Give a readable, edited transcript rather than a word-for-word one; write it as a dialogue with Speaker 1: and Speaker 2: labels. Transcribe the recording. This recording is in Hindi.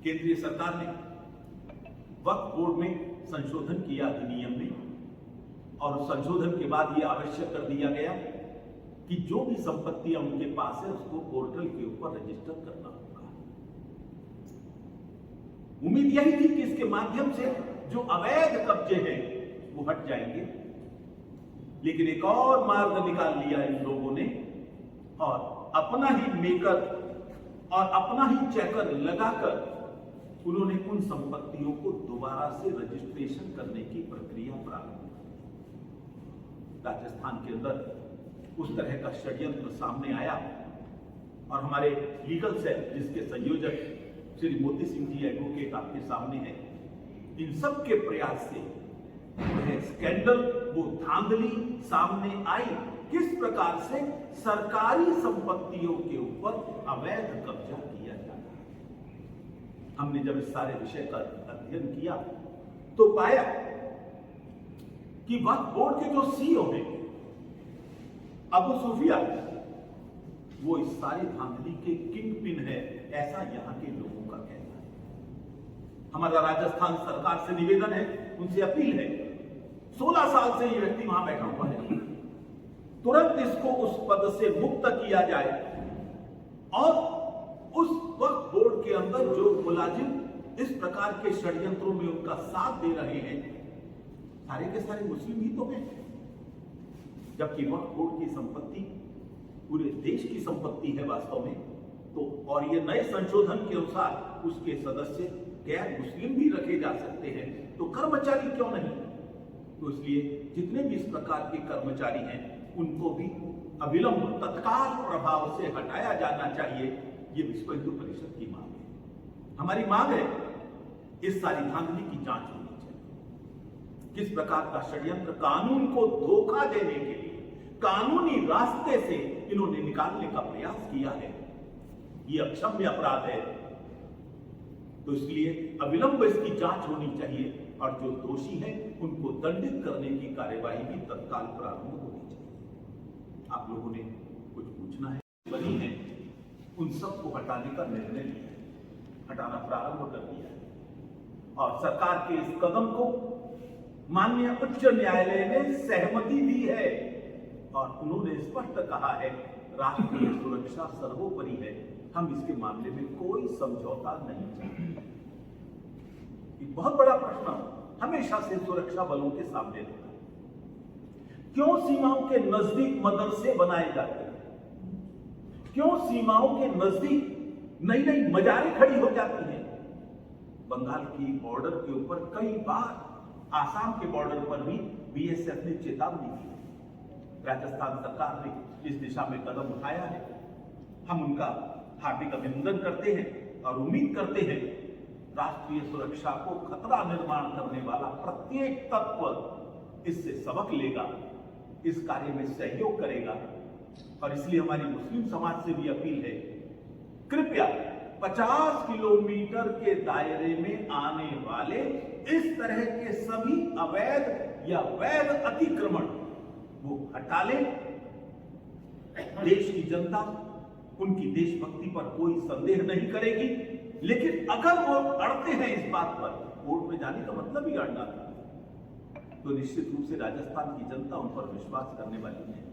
Speaker 1: केंद्रीय सरकार ने वक्फ बोर्ड में संशोधन किया अधिनियम में, और संशोधन के बाद यह आवश्यक कर दिया गया कि जो भी संपत्तियां उनके पास है उसको पोर्टल के ऊपर रजिस्टर करना होगा। उम्मीद यही थी कि इसके माध्यम से जो अवैध कब्जे हैं वो हट जाएंगे, लेकिन एक और मार्ग निकाल लिया इन लोगों ने और अपना ही मेकर और अपना ही चेकर लगाकर उन्होंने उन संपत्तियों को दोबारा से रजिस्ट्रेशन करने की प्रक्रिया प्रारंभ की। राजस्थान के अंदर उस तरह का षड्यंत्र सामने आया और हमारे लीगल सेल जिसके संयोजक श्री मोती सिंह जी एडवोकेट आपके सामने हैं, इन सब के प्रयास से स्कैंडल, वो धांधली सामने आई, किस प्रकार से सरकारी संपत्तियों के ऊपर अवैध कब्जा किया जाता है। हमने जब इस सारे विषय का अध्ययन किया तो पाया कि वक्फ बोर्ड के जो सीईओ हैं अबू सुफिया, वो इस सारी धांधली के किंग पिन है, ऐसा यहां के लोगों का कहना है। हमारा राजस्थान सरकार से निवेदन है, उनसे अपील है, 16 साल से ये व्यक्ति वहां बैठा हुआ है, तुरंत इसको उस पद से मुक्त किया जाए और उस वक्फ बोर्ड के अंदर जो मुलाजिम इस प्रकार के षड्यंत्रों में उनका साथ दे रहे हैं, सारे के सारे मुस्लिम ही तो हैं, जबकि वक्फ बोर्ड की संपत्ति पूरे देश की संपत्ति है वास्तव में। तो और ये नए संशोधन के अनुसार उसके सदस्य गैर मुस्लिम भी रखे जा सकते हैं, तो कर्मचारी क्यों नहीं? तो इसलिए जितने भी इस प्रकार के कर्मचारी हैं उनको भी अविलंब तत्काल प्रभाव से हटाया जाना चाहिए। ये विश्व हिंदू परिषद की मांग है। हमारी मांग है इस सारी धांधली की जांच होनी चाहिए। किस प्रकार का षड्यंत्र कानून को धोखा देने के लिए कानूनी रास्ते से इन्होंने निकालने का प्रयास किया है, ये अक्षम्य अपराध है। तो इसलिए अविलंब इसकी जांच होनी चाहिए और जो दोषी हैं उनको दंडित करने की कार्यवाही भी तत्काल प्रारंभ होनी चाहिए। आप लोगों ने कुछ पूछना है, बनी है, उन सबको हटाने का निर्णय लिया है, हटाना प्रारंभ कर दिया है और सरकार के इस कदम को माननीय उच्च न्यायालय ने सहमति दी है और उन्होंने स्पष्ट कहा है राष्ट्रीय सुरक्षा सर्वोपरि है, हम इसके मामले में कोई समझौता नहीं चाहते। एक बहुत बड़ा प्रश्न हमेशा से सुरक्षा बलों के सामने रहता है, क्यों सीमाओं के नजदीक मदरसे बनाए जाते हैं, क्यों सीमाओं के नजदीक नई नई मजारें खड़ी हो जाती हैं। बंगाल की बॉर्डर के ऊपर कई बार, आसाम के बॉर्डर पर भी बीएसएफ ने चेतावनी दी है। राजस्थान सरकार ने इस दिशा में कदम उठाया है, हम उनका हार्दिक अभिनंदन करते हैं और उम्मीद करते हैं राष्ट्रीय सुरक्षा को खतरा निर्माण करने वाला प्रत्येक तत्व इससे सबक लेगा, इस कार्य में सहयोग करेगा। और इसलिए हमारी मुस्लिम समाज से भी अपील है, कृपया 50 किलोमीटर के दायरे में आने वाले इस तरह के सभी अवैध या वैध अतिक्रमण वो हटा लें। देश की जनता उनकी देशभक्ति पर कोई संदेह नहीं करेगी, लेकिन अगर वो अड़ते हैं इस बात पर, कोर्ट में जाने का मतलब ही अड़ना था, तो निश्चित रूप से राजस्थान की जनता उन पर विश्वास करने वाली है।